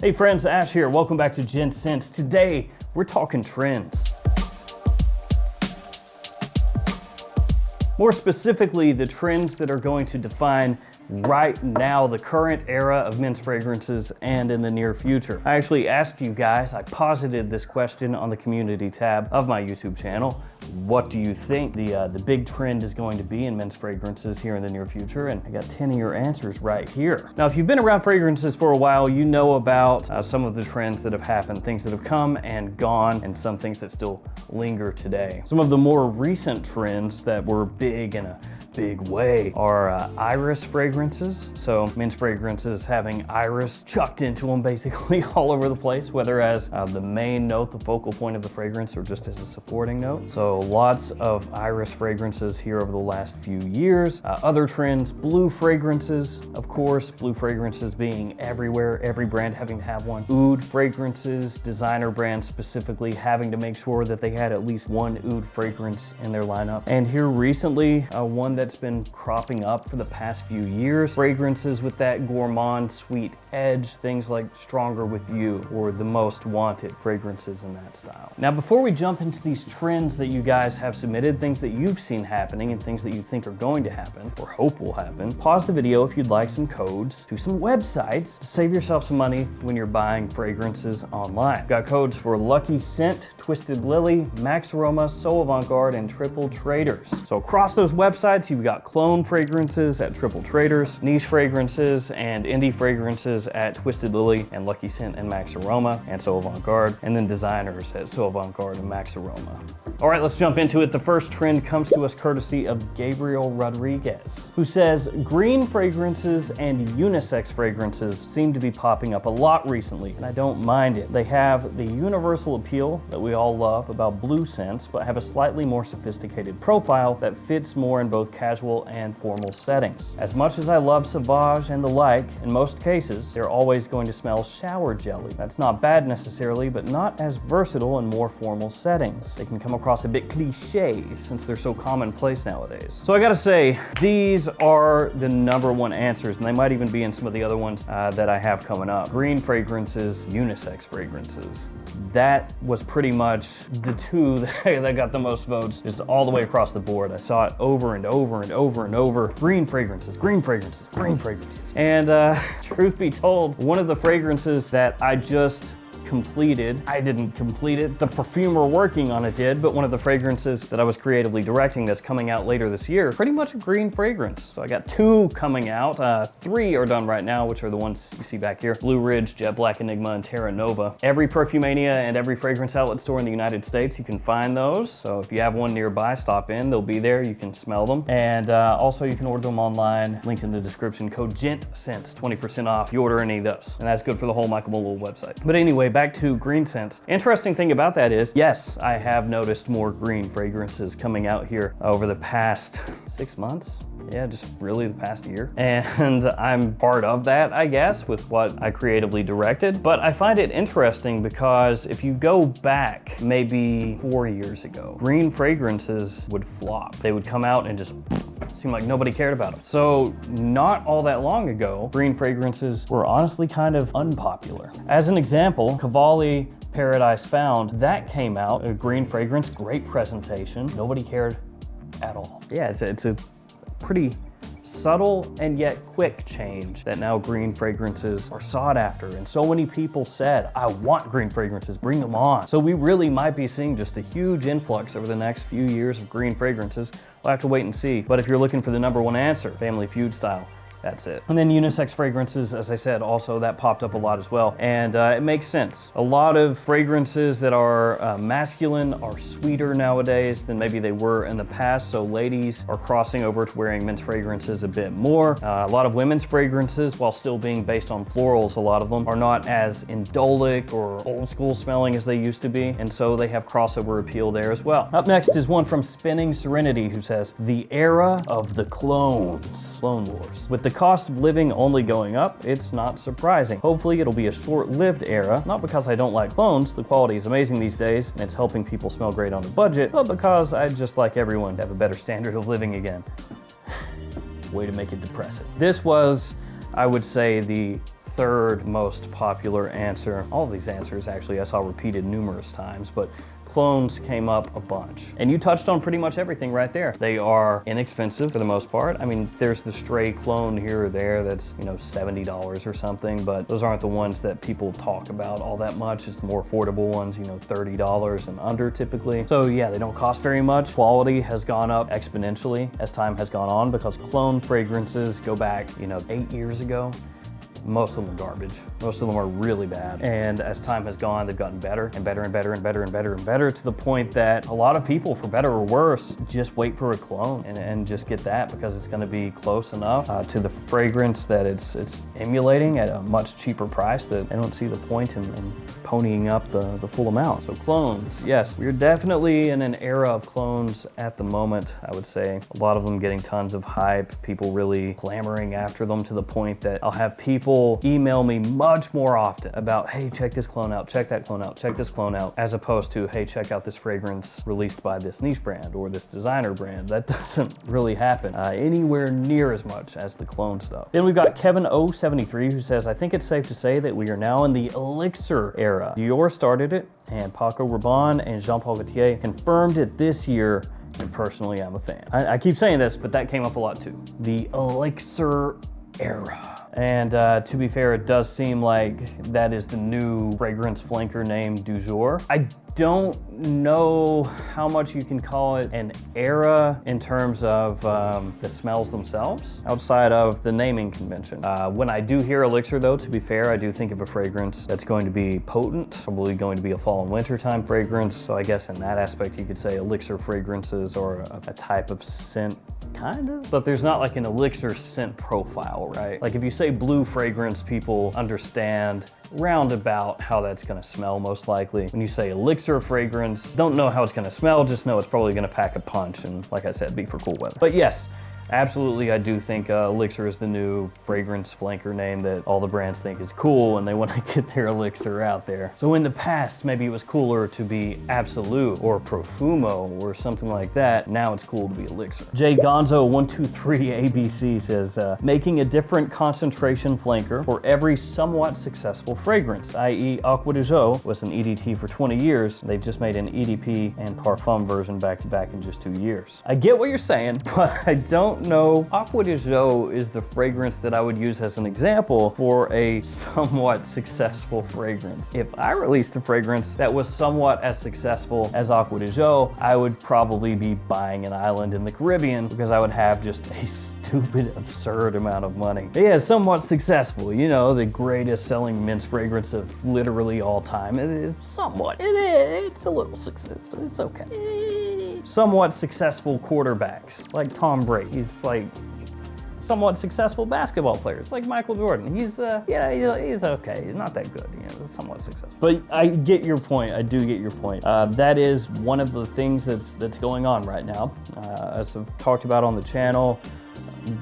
Hey friends, Ash here. Welcome back to Gents. Today, we're talking trends. More specifically, the trends that are going to define right now the current era of men's fragrances and in the near future. I actually asked you guys, I posited this question on the community tab of my YouTube channel. What do you think the big trend is going to be in men's fragrances here in the near future? And I got 10 of your answers right here. Now, if you've been around fragrances for a while, you know about some of the trends that have happened, things that have come and gone, and some things that still linger today. Some of the more recent trends that were big in a big way are iris fragrances. So men's fragrances having iris chucked into them basically all over the place, whether as the main note, the focal point of the fragrance, or just as a supporting note. So lots of iris fragrances here over the last few years. Other trends, blue fragrances, of course, blue fragrances being everywhere, every brand having to have one. Oud fragrances, designer brands specifically having to make sure that they had at least one oud fragrance in their lineup. And here recently, one that's been cropping up for the past few years, fragrances with that gourmand sweet edge, things like Stronger With You or The Most Wanted, fragrances in that style. Now, before we jump into these trends that you guys have submitted, things that you've seen happening and things that you think are going to happen or hope will happen, pause the video if you'd like some codes to some websites to save yourself some money when you're buying fragrances online. Got codes for Lucky Scent, Twisted Lily, Max Aroma, So Avant-Garde, and Triple Traders. So across those websites, you've got clone fragrances at Triple Traders, niche fragrances and indie fragrances at Twisted Lily and Lucky Scent and Max Aroma and So Avant-Garde, and then designers at So Avant-Garde and Max Aroma. All right, let's jump into it. The first trend comes to us courtesy of Gabriel Rodriguez, who says green fragrances and unisex fragrances seem to be popping up a lot recently, and I don't mind it. They have the universal appeal that we all love about blue scents, but have a slightly more sophisticated profile that fits more in both casual and formal settings. As much as I love Sauvage and the like, in most cases, they're always going to smell shower jelly. That's not bad necessarily, but not as versatile in more formal settings. They can come across a bit cliche since they're so commonplace nowadays. So I gotta say, these are the #1 answers, and they might even be in some of the other ones that I have coming up. Green fragrances, unisex fragrances. That was pretty much the two that got the most votes, just all the way across the board. I saw it over and over and over and over. Green fragrances, green fragrances, green fragrances. And truth be told, one of the fragrances that I just completed. I didn't complete it. The perfumer working on it did, but one of the fragrances that I was creatively directing that's coming out later this year, pretty much a green fragrance. So I got 2 coming out. 3 are done right now, which are the ones you see back here. Blue Ridge, Jet Black Enigma, and Terra Nova. Every Perfumania and every fragrance outlet store in the United States, you can find those. So if you have one nearby, stop in. They'll be there. You can smell them. And also you can order them online. Linked in the description. Code GENTSCENTS, 20% off if you order any of those. And that's good for the whole Michael Malul website. But anyway, back to green scents. Interesting thing about that is, yes, I have noticed more green fragrances coming out here over the past 6 months. Yeah, just really the past year. And I'm part of that, I guess, with what I creatively directed. But I find it interesting because if you go back maybe 4 years ago, green fragrances would flop. They would come out and just seem like nobody cared about them. So not all that long ago, green fragrances were honestly kind of unpopular. As an example, Cavalli Paradise Found, that came out, a green fragrance, great presentation. Nobody cared at all. Yeah, it's a pretty subtle and yet quick change that now green fragrances are sought after. And so many people said, I want green fragrances, bring them on. So we really might be seeing just a huge influx over the next few years of green fragrances. We'll have to wait and see. But if you're looking for the #1 answer, Family Feud style, that's it. And then unisex fragrances, as I said, also that popped up a lot as well. And it makes sense. A lot of fragrances that are masculine are sweeter nowadays than maybe they were in the past. So ladies are crossing over to wearing men's fragrances a bit more. A lot of women's fragrances, while still being based on florals, a lot of them are not as indolic or old school smelling as they used to be. And so they have crossover appeal there as well. Up next is one from Spinning Serenity, who says, the era of the clones. Clone Wars. With the cost of living only going up, it's not surprising. Hopefully it'll be a short-lived era, not because I don't like clones, the quality is amazing these days and it's helping people smell great on a budget, but because I'd just like everyone to have a better standard of living again. Way to make it depressing. This was, I would say, the third most popular answer. All of these answers actually I saw repeated numerous times, but clones came up a bunch. And you touched on pretty much everything right there. They are inexpensive for the most part. I mean, there's the stray clone here or there that's, you know, $70 or something, but those aren't the ones that people talk about all that much. It's the more affordable ones, you know, $30 and under typically. So yeah, they don't cost very much. Quality has gone up exponentially as time has gone on because clone fragrances go back, you know, 8 years ago. Most of them are garbage. Most of them are really bad. And as time has gone, they've gotten better and better and better and better and better and better to the point that a lot of people, for better or worse, just wait for a clone and just get that because it's gonna be close enough to the fragrance that it's emulating at a much cheaper price that they don't see the point in ponying up the full amount. So clones, yes, we're definitely in an era of clones at the moment, I would say. A lot of them getting tons of hype, people really clamoring after them to the point that I'll have people email me much more often about, hey, check this clone out, check that clone out, check this clone out, as opposed to, hey, check out this fragrance released by this niche brand or this designer brand. That doesn't really happen anywhere near as much as the clone stuff. Then we've got Kevin 073 who says, I think it's safe to say that we are now in the Elixir era. Dior started it and Paco Rabanne and Jean-Paul Gaultier confirmed it this year. And personally, I'm a fan. I keep saying this, but that came up a lot too. The Elixir Era. And to be fair, it does seem like that is the new fragrance flanker name du jour. I don't know how much you can call it an era in terms of the smells themselves outside of the naming convention. When I do hear Elixir though, to be fair, I do think of a fragrance that's going to be potent, probably going to be a fall and winter time fragrance. So I guess in that aspect, you could say Elixir fragrances are a type of scent, kind of, but there's not like an Elixir scent profile, right? Like if you say blue fragrance, people understand roundabout how that's gonna smell most likely. When you say Elixir fragrance, don't know how it's gonna smell, just know it's probably gonna pack a punch and, like I said, be for cool weather. But yes, absolutely, I do think Elixir is the new fragrance flanker name that all the brands think is cool and they want to get their Elixir out there. So in the past, maybe it was cooler to be Absolute or Perfumo or something like that. Now it's cool to be Elixir. J Gonzo 123 ABC says, making a different concentration flanker for every somewhat successful fragrance, i.e. Aqua de Jo was an EDT for 20 years. They've just made an EDP and Parfum version back to back in just 2 years. I get what you're saying, but I don't know. Aqua de Jo is the fragrance that I would use as an example for a somewhat successful fragrance. If I released a fragrance that was somewhat as successful as Aqua de Jo, I would probably be buying an island in the Caribbean because I would have just a stupid, absurd amount of money. But yeah, somewhat successful, you know, the greatest selling men's fragrance of literally all time. It is somewhat. It's a little successful, it's okay. Somewhat successful quarterbacks, like Tom Brady. He's like somewhat successful basketball players, like Michael Jordan. He's he's okay. He's not that good. You know, somewhat successful. But I get your point. I do get your point. That is one of the things that's going on right now. As I've talked about on the channel,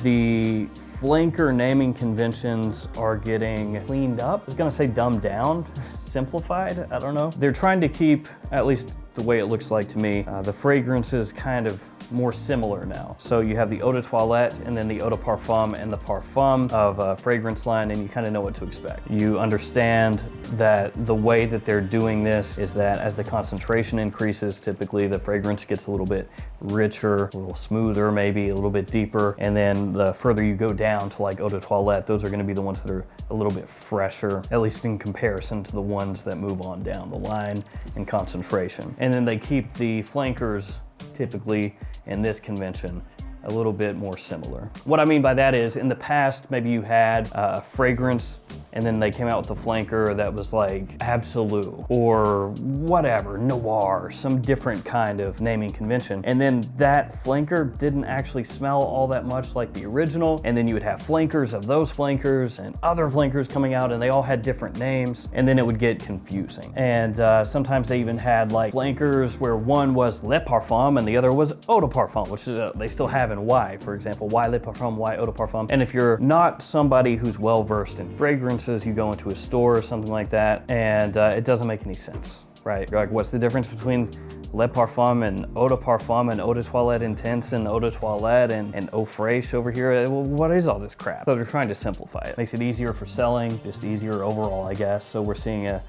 the flanker naming conventions are getting cleaned up. I was gonna say dumbed down, simplified. I don't know. They're trying to keep, at least the way it looks like to me, the fragrances kind of more similar now. So you have the eau de toilette and then the eau de parfum and the parfum of a fragrance line, and you kind of know what to expect. You understand that the way that they're doing this is that as the concentration increases, typically the fragrance gets a little bit richer, a little smoother, maybe a little bit deeper. And then the further you go down to like eau de toilette, those are gonna be the ones that are a little bit fresher, at least in comparison to the ones that move on down the line in concentration. And then they keep the flankers typically in this convention a little bit more similar. What I mean by that is, in the past, maybe you had a fragrance and then they came out with a flanker that was like Absolute or whatever, Noir, some different kind of naming convention. And then that flanker didn't actually smell all that much like the original. And then you would have flankers of those flankers and other flankers coming out, and they all had different names. And then it would get confusing. And sometimes they even had like flankers where one was Le Parfum and the other was Eau de Parfum, which is, they still have in Y, for example, Y Le Parfum, Y Eau de Parfum. And if you're not somebody who's well versed in fragrances, you go into a store or something like that, and it doesn't make any sense. right? You're like, what's the difference between Le Parfum and Eau de Parfum and Eau de Toilette Intense and Eau de Toilette and Eau Fraiche over here? Well, what is all this crap? So they're trying to simplify it. Makes it easier for selling, just easier overall, I guess. So we're seeing a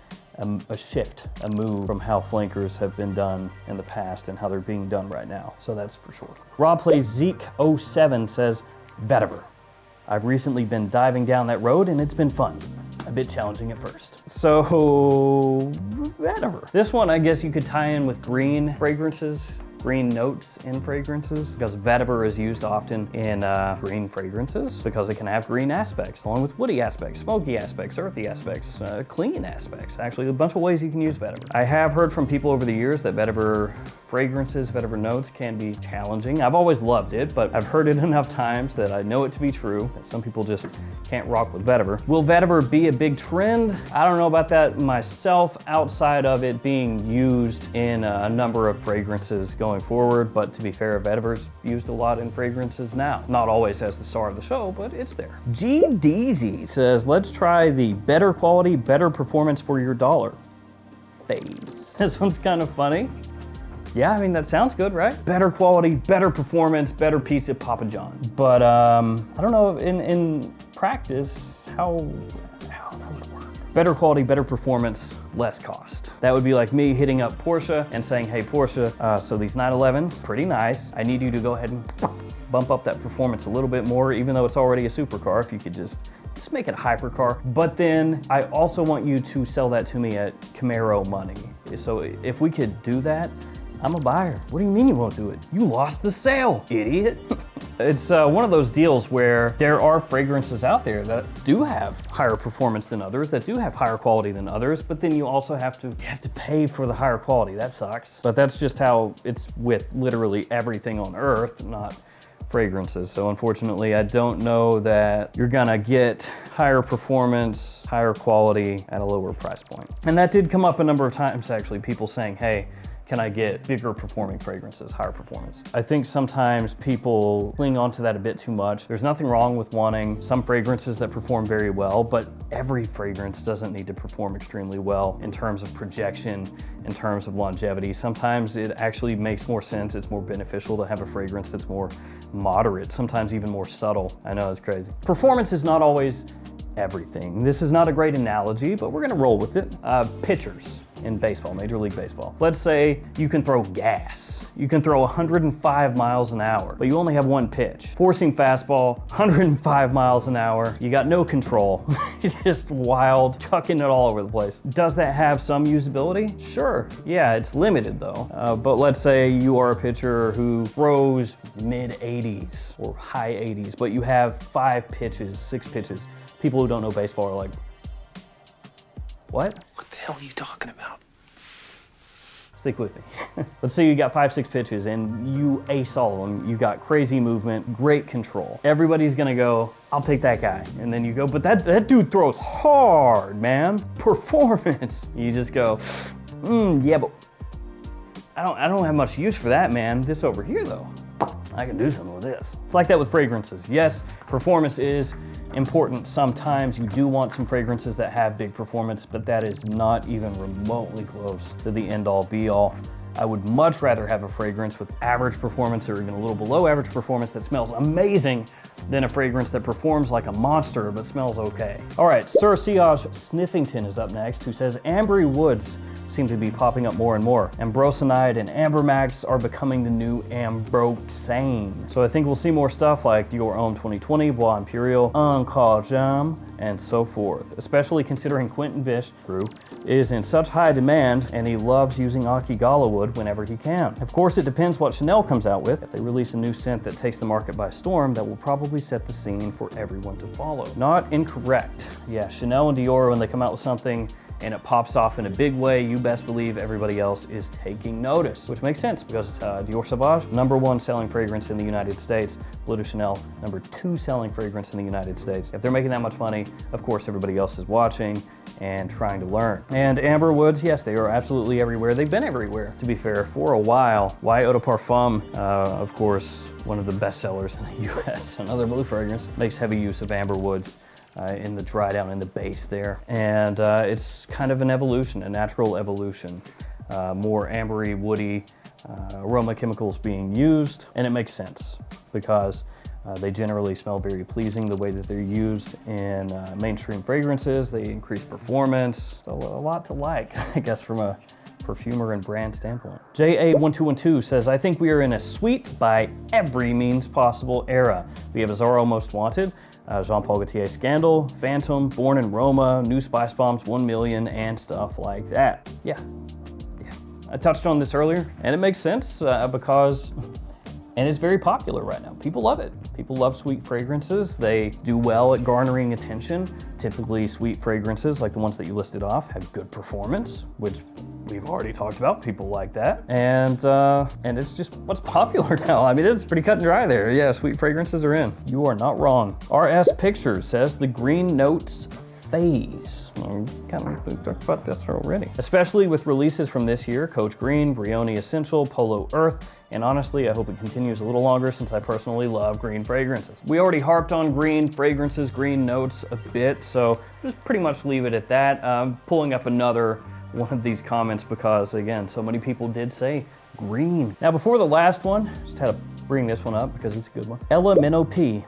shift, a move from how flankers have been done in the past and how they're being done right now. So that's for sure. Rob Plays Zeke07 says, Vetiver. I've recently been diving down that road and it's been fun. A bit challenging at first. So, Vetiver. This one, I guess you could tie in with green fragrances, green notes in fragrances, because vetiver is used often in green fragrances because it can have green aspects along with woody aspects, smoky aspects, earthy aspects, clean aspects. Actually, a bunch of ways you can use vetiver. I have heard from people over the years that vetiver fragrances, vetiver notes can be challenging. I've always loved it, but I've heard it enough times that I know it to be true, that some people just can't rock with vetiver. Will vetiver be a big trend? I don't know about that myself, outside of it being used in a number of fragrances going forward, but to be fair, vetiver's used a lot in fragrances now. Not always as the star of the show, but it's there. G Deezy says, let's try the better quality, better performance for your dollar phase. This one's kind of funny. Yeah, I mean, that sounds good, right? Better quality, better performance, better pizza, Papa John. But I don't know in practice how that would work. Better quality, better performance, less cost. That would be like me hitting up Porsche and saying, hey Porsche, so these 911s, pretty nice. I need you to go ahead and bump up that performance a little bit more, even though it's already a supercar, if you could just make it a hypercar. But then I also want you to sell that to me at Camaro money. So if we could do that, I'm a buyer. What do you mean you won't do it? You lost the sale, idiot. It's one of those deals where there are fragrances out there that do have higher performance than others, that do have higher quality than others, but then you also have to pay for the higher quality. That sucks. But that's just how it's with literally everything on earth, not fragrances. So unfortunately, I don't know that you're gonna get higher performance, higher quality at a lower price point. And that did come up a number of times, actually, people saying, hey, can I get bigger performing fragrances, higher performance? I think sometimes people cling onto that a bit too much. There's nothing wrong with wanting some fragrances that perform very well, but every fragrance doesn't need to perform extremely well in terms of projection, in terms of longevity. Sometimes it actually makes more sense, it's more beneficial to have a fragrance that's more moderate, sometimes even more subtle. I know, it's crazy. Performance is not always everything. This is not a great analogy, but we're gonna roll with it. Pitchers in baseball, Major League Baseball. Let's say you can throw gas. You can throw 105 miles an hour, but you only have one pitch. Forcing fastball, 105 miles an hour. You got no control. It's just wild, chucking it all over the place. Does that have some usability? Sure, yeah, it's limited though. But let's say you are a pitcher who throws mid 80s or high 80s, but you have 5 pitches, 6 pitches. People who don't know baseball are like, what? What the hell are you talking about? Stick with me. Let's say you got 5, 6 pitches and you ace all of them. You got crazy movement, great control. Everybody's gonna go, I'll take that guy. And then you go, but that dude throws hard, man. Performance. You just go, yeah, but I don't have much use for that, man. This over here though, I can do something with this. It's like that with fragrances. Yes, performance is important. Sometimes you do want some fragrances that have big performance, but that is not even remotely close to the end all be all. I would much rather have a fragrance with average performance or even a little below average performance that smells amazing than a fragrance that performs like a monster but smells okay. All right, Sir Siage Sniffington is up next, who says Ambry Woods seem to be popping up more and more. Ambrosanide and Ambermax are becoming the new Ambroxane. So I think we'll see more stuff like Dior Homme 2020, Bois Imperial, Encore Jam, and so forth, especially considering Quentin Bish, true, is in such high demand and he loves using Akigala wood whenever he can. Of course, it depends what Chanel comes out with. If they release a new scent that takes the market by storm, that will probably set the scene for everyone to follow. Not incorrect. Yeah, Chanel and Dior, when they come out with something and it pops off in a big way, you best believe everybody else is taking notice, which makes sense because Dior Sauvage, #1 selling fragrance in the United States, Bleu de Chanel, #2 selling fragrance in the United States. If they're making that much money, of course everybody else is watching and trying to learn. And Amber Woods, yes, they are absolutely everywhere. They've been everywhere, to be fair, for a while. Why Eau de Parfum, of course, one of the best sellers in the US, another blue fragrance, makes heavy use of Amber Woods. in the dry down in the base there. And it's kind of an evolution, a natural evolution. More ambery, woody aroma chemicals being used, and it makes sense because they generally smell very pleasing the way that they're used in mainstream fragrances. They increase performance. So a lot to like, I guess, from a perfumer and brand standpoint. JA1212 says, I think we are in a sweet by every means possible era. We have Azzaro Most Wanted, Jean Paul Gaultier Scandal, Phantom, Born in Roma, New Spice Bombs 1 million, and stuff like that. Yeah. I touched on this earlier, and it makes sense because, and it's very popular right now. People love it. People love sweet fragrances. They do well at garnering attention. Typically, sweet fragrances, like the ones that you listed off, have good performance, which we've already talked about. People like that. And it's just what's popular now. I mean, it's pretty cut and dry there. Yeah, sweet fragrances are in. You are not wrong. RS Pictures says the green notes phase. Kind of talked about this already. Especially with releases from this year, Coach Green, Brioni Essential, Polo Earth, and honestly, I hope it continues a little longer since I personally love green fragrances. We already harped on green fragrances, green notes a bit, so just pretty much leave it at that. Pulling up another one of these comments because, again, so many people did say green. Now, before the last one, just had to bring this one up because it's a good one. Ella Minnow P.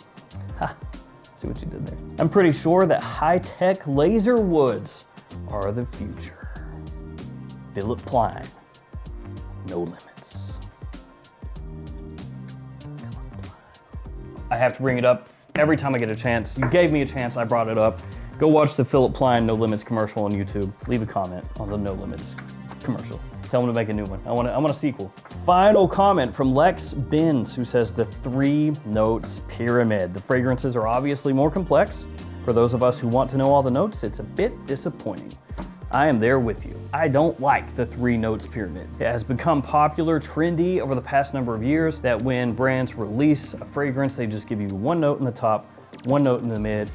Ha. See what you did there. I'm pretty sure that high-tech laser woods are the future. Philip Plein, no limits. I have to bring it up every time I get a chance. You gave me a chance, I brought it up. Go watch the Philip Plein No Limits commercial on YouTube. Leave a comment on the No Limits commercial. Tell them to make a new one. I want a sequel. Final comment from Lex Binns, who says the 3 notes pyramid. The fragrances are obviously more complex. For those of us who want to know all the notes, it's a bit disappointing. I am there with you. I don't like the 3 notes pyramid. It has become popular, trendy over the past number of years that when brands release a fragrance, they just give you 1 note in the top, 1 note in the mid,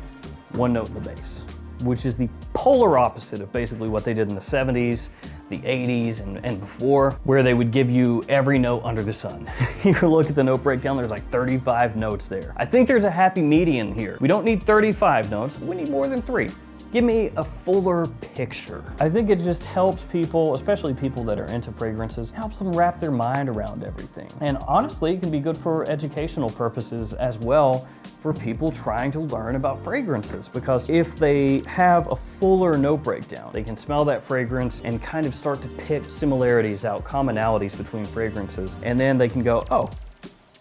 1 note in the base, which is the polar opposite of basically what they did in the 70s, the 80s, and before, where they would give you every note under the sun. You look at the note breakdown, there's like 35 notes there. I think there's a happy median here. We don't need 35 notes, we need more than 3. Give me a fuller picture. I think it just helps people, especially people that are into fragrances, helps them wrap their mind around everything. And honestly, it can be good for educational purposes as well for people trying to learn about fragrances, because if they have a fuller note breakdown, they can smell that fragrance and kind of start to pick similarities out, commonalities between fragrances, and then they can go, oh,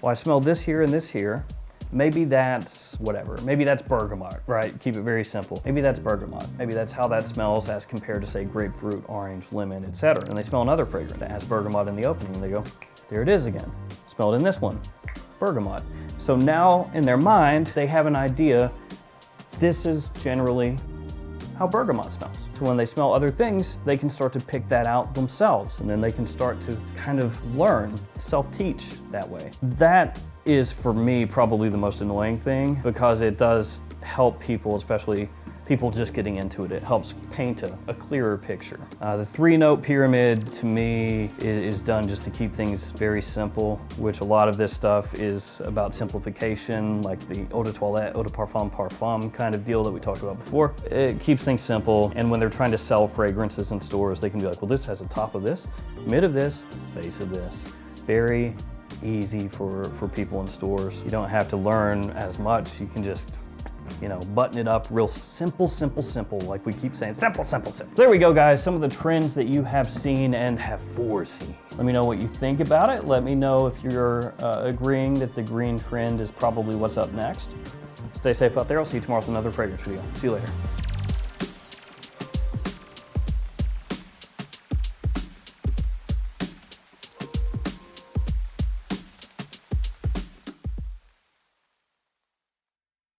well, I smell this here and this here. Maybe that's whatever. Maybe that's bergamot, right? Keep it very simple. Maybe that's bergamot. Maybe that's how that smells as compared to, say, grapefruit, orange, lemon, etc. And they smell another fragrance that has bergamot in the opening, and they go, there it is again. Smell it in this one, bergamot. So now in their mind, they have an idea, this is generally how bergamot smells. So when they smell other things, they can start to pick that out themselves, and then they can start to kind of learn, self-teach that way. That is, for me, probably the most annoying thing, because it does help people, especially people just getting into it. It helps paint a clearer picture. The 3-note pyramid, to me, is done just to keep things very simple, which a lot of this stuff is about simplification, like the eau de toilette, eau de parfum kind of deal that we talked about before. It keeps things simple, and when they're trying to sell fragrances in stores, they can be like, well, this has a top of this, mid of this, base of this. Very easy for people in stores. You don't have to learn as much. You can just, you know, button it up real simple, like we keep saying, simple. There we go, guys. Some of the trends that you have seen and have foreseen. Let me know what you think about it. Let me know if you're agreeing that the green trend is probably what's up next. Stay safe out there. I'll see you tomorrow with another fragrance video. See you later.